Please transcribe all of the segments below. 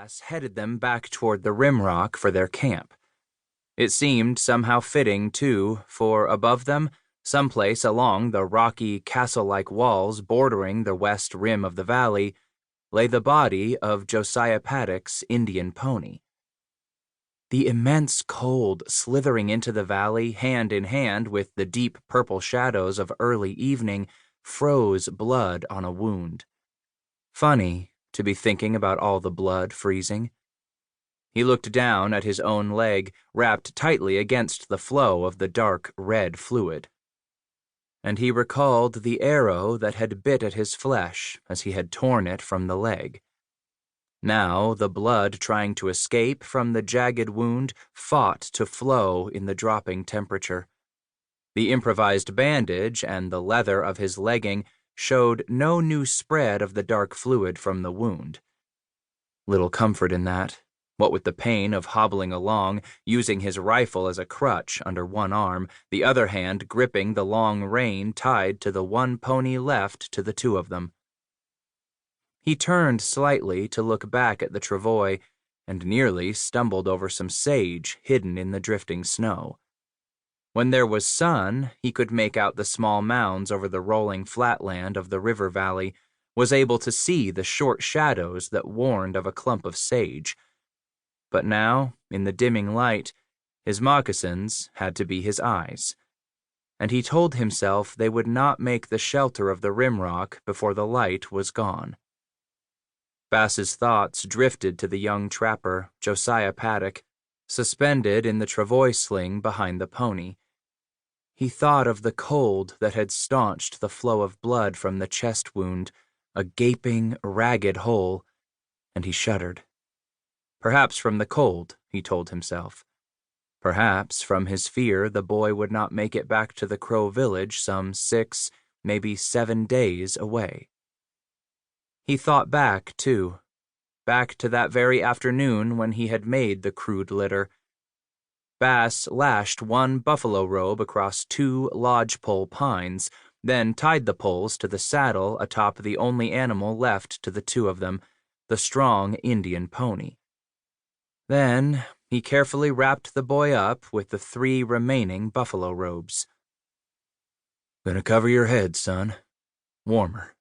Bass headed them back toward the rim rock for their camp. It seemed somehow fitting, too, for above them, someplace along the rocky, castle-like walls bordering the west rim of the valley, lay the body of Josiah Paddock's Indian pony. The immense cold slithering into the valley hand in hand with the deep purple shadows of early evening froze blood on a wound. Funny to be thinking about all the blood freezing. He looked down at his own leg, wrapped tightly against the flow of the dark red fluid. And he recalled the arrow that had bit at his flesh as he had torn it from the leg. Now the blood trying to escape from the jagged wound fought to flow in the dropping temperature. The improvised bandage and the leather of his legging showed no new spread of the dark fluid from the wound. Little comfort in that, what with the pain of hobbling along, using his rifle as a crutch under one arm, the other hand gripping the long rein tied to the one pony left to the two of them. He turned slightly to look back at the travois and nearly stumbled over some sage hidden in the drifting snow. When there was sun, he could make out the small mounds over the rolling flatland of the river valley, was able to see the short shadows that warned of a clump of sage. But now, in the dimming light, his moccasins had to be his eyes, and he told himself they would not make the shelter of the rim rock before the light was gone. Bass's thoughts drifted to the young trapper, Josiah Paddock, suspended in the travois sling behind the pony. He thought of the cold that had staunched the flow of blood from the chest wound, a gaping, ragged hole, and he shuddered. Perhaps from the cold, he told himself. Perhaps from his fear the boy would not make it back to the Crow village some 6, maybe 7 days away. He thought back, too, back to that very afternoon when he had made the crude litter. Bass lashed one buffalo robe across 2 lodgepole pines, then tied the poles to the saddle atop the only animal left to the two of them, the strong Indian pony. Then he carefully wrapped the boy up with the 3 remaining buffalo robes. "Gonna cover your head, son. Warmer.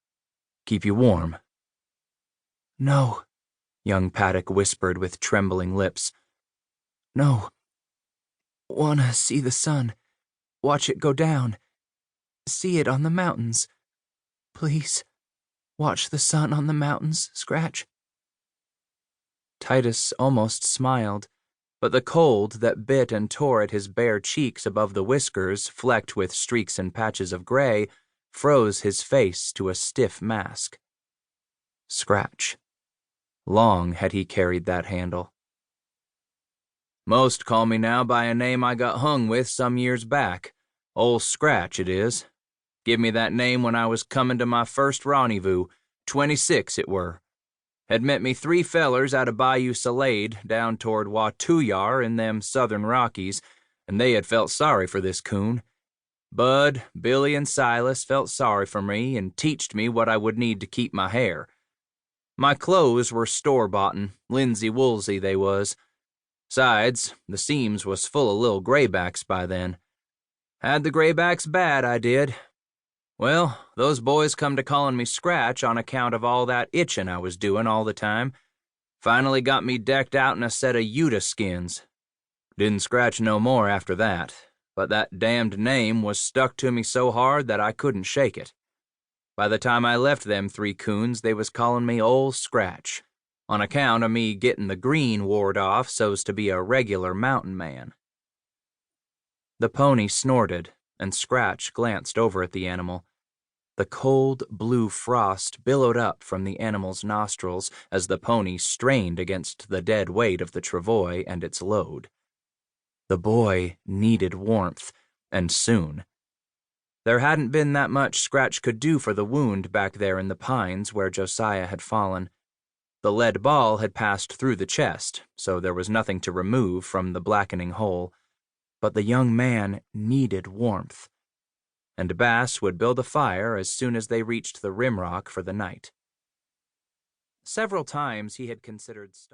Keep you warm." "No," young Paddock whispered with trembling lips. "No. Wanna see the sun. Watch it go down. See it on the mountains. Please, watch the sun on the mountains, Scratch." Titus almost smiled, but the cold that bit and tore at his bare cheeks above the whiskers, flecked with streaks and patches of gray, froze his face to a stiff mask. Scratch. Long had he carried that handle. "Most call me now by a name I got hung with some years back. Old Scratch, it is. Give me that name when I was comin' to my first rendezvous, 26 it were. Had met me 3 fellers out of Bayou Salade down toward Watooyar in them southern Rockies, and they had felt sorry for this coon. Bud, Billy, and Silas felt sorry for me and teached me what I would need to keep my hair. My clothes were store-boughten, linsey-woolsey they was. Sides, the seams was full of little graybacks by then. Had the graybacks bad, I did. Well, those boys come to callin' me Scratch on account of all that itchin' I was doin' all the time. Finally got me decked out in a set of Utah skins. Didn't scratch no more after that, but that damned name was stuck to me so hard that I couldn't shake it. By the time I left them 3 coons, they was callin' me Old Scratch, on account of me gettin' the green ward off so's to be a regular mountain man." The pony snorted, and Scratch glanced over at the animal. The cold blue frost billowed up from the animal's nostrils as the pony strained against the dead weight of the travois and its load. The boy needed warmth, and soon. There hadn't been that much Scratch could do for the wound back there in the pines where Josiah had fallen. The lead ball had passed through the chest, so there was nothing to remove from the blackening hole. But the young man needed warmth, and Bass would build a fire as soon as they reached the rim rock for the night. Several times he had considered stopping.